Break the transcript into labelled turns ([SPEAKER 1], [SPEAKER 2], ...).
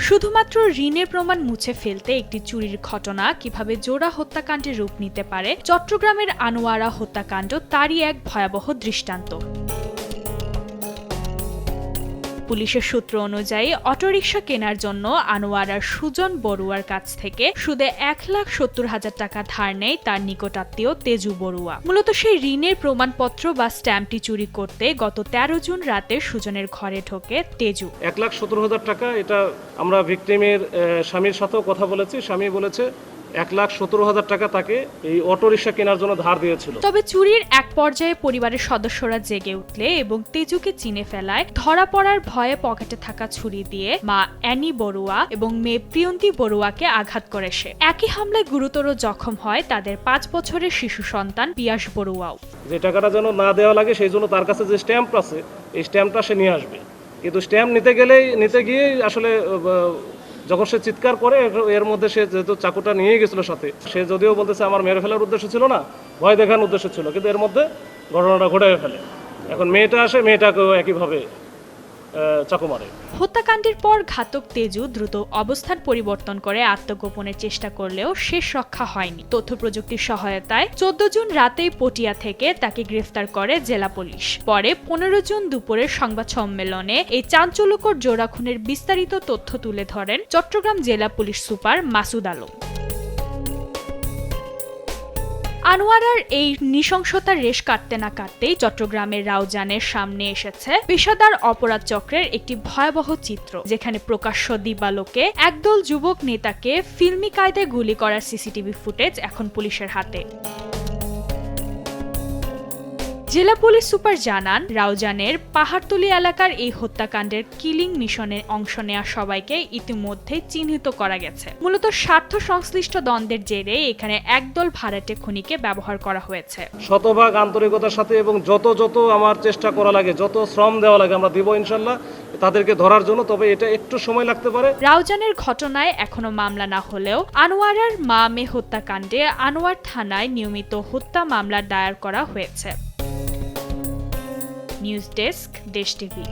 [SPEAKER 1] শুধুমাত্র ঋণের প্রমাণ মুছে ফেলতে একটি চুরির ঘটনা কিভাবে জোড়া হত্যাকাণ্ডে রূপ নিতে পারে, চট্টগ্রামের আনোয়ারা হত্যাকাণ্ড তারই এক ভয়াবহ দৃষ্টান্ত। পুলিশের সূত্র অনুযায়ী অটোরিকশা কেনার জন্য আনোয়ারার সুজন বড়ুয়ার কাছ থেকে সুদে 1,70,000 টাকা ধার নেয় তার নিকটাত্মীয় তেজু বড়ুয়া। মূলত সেই ঋণের প্রমাণপত্র বা স্ট্যাম্পটি চুরি করতে গত 13 জুন রাতে সুজনের ঘরে ঢোকে তেজু।
[SPEAKER 2] 1,70,000 টাকা, এটা আমরা ভিকটিমের স্বামীর সাথেও কথা বলেছি। স্বামী বলেছে 1,70,000 টাকা তাকে এই অটোরিকশা কেনার জন্য ধার দিয়েছিল।
[SPEAKER 1] তবে চুরির এক পর্যায়ে পরিবারের সদস্যরা জেগে উঠলে এবং তেজুকে চিনে ফেলায় ধরা পড়ার ভয়ে পকেটে থাকা ছুরি দিয়ে মা অ্যানি বড়ুয়া এবং মেয়ে প্রিয়ন্তী বড়ুয়াকে আঘাত করে সে। একই হামলায় গুরুতর জখম হয় তাদের 5 বছরের শিশু সন্তান পিয়াস বড়ুয়াও।
[SPEAKER 2] যে টাকাটা যেন না দেওয়া লাগে সেই জন্য তার কাছে যে স্ট্যাম্প আছে এই স্ট্যাম্পটা সে নিয়ে আসবে, কিন্তু স্ট্যাম্প নিতে গিয়েই আসলে যখন সে চিৎকার করে এর মধ্যে সে যেহেতু চাকুটা নিয়ে গেছিল সাথে, সে যদিও বলতেছে আমার মেরে ফেলার উদ্দেশ্য ছিল না, ভয় দেখানোর উদ্দেশ্য ছিল, কিন্তু এর মধ্যে ঘটনাটা ঘটে ফেলে। এখন মেয়েটা আসে, মেয়েটাকেও একইভাবে চাকু মারে।
[SPEAKER 1] হত্যাকাণ্ডের পর ঘাতক তেজু দ্রুত অবস্থান পরিবর্তন করে আত্মগোপনের চেষ্টা করলেও শেষ রক্ষা হয়নি। তথ্য প্রযুক্তির সহায়তায় 14 জুন রাতেই পটিয়া থেকে তাকে গ্রেফতার করে জেলা পুলিশ। পরে 15 জুন দুপুরের সংবাদ সম্মেলনে এই চাঞ্চল্যকর জোড়া খুনের বিস্তারিত তথ্য তুলে ধরেন চট্টগ্রাম জেলা পুলিশ সুপার মাসুদ আলম। আনোয়ারার এই নৃশংসতার রেশ কাটতে না কাটতেই চট্টগ্রামের রাউজানের সামনে এসেছে পেশাদার অপরাধ চক্রের একটি ভয়াবহ চিত্র, যেখানে প্রকাশ্য দিবালোকে একদল যুবক নেতাকে ফিল্মি কায়দায় গুলি করার সিসিটিভি ফুটেজ এখন পুলিশের হাতে। জেলা পুলিশ সুপার জানান, রাউজানের পাহাড়তলী এলাকার এই হত্যাকাণ্ডের কিলিং মিশনে অংশ নেওয়া সবাইকে ইতিমধ্যে চিহ্নিত করা গেছে। মূলত স্বার্থ সংশ্লিষ্ট দ্বন্দ্বের জেরে এখানে একদল ভাড়াটে খুনিকে ব্যবহার করা হয়েছে।
[SPEAKER 2] শতভাগ আন্তরিকতার সাথে এবং যত আমার চেষ্টা করা লাগে, যত শ্রম দেওয়া লাগে আমরা দিব ইনশাল্লাহ তাদেরকে ধরার জন্য। তবে এটা একটু সময় লাগতে পারে।
[SPEAKER 1] রাউজানের ঘটনায় এখনো মামলা না হলেও আনোয়ারার মা মেয়ে হত্যাকাণ্ডে আনোয়ার থানায় নিয়মিত হত্যা মামলা দায়ের করা হয়েছে। নিউজ ডেস্ক, দেশ টিভি।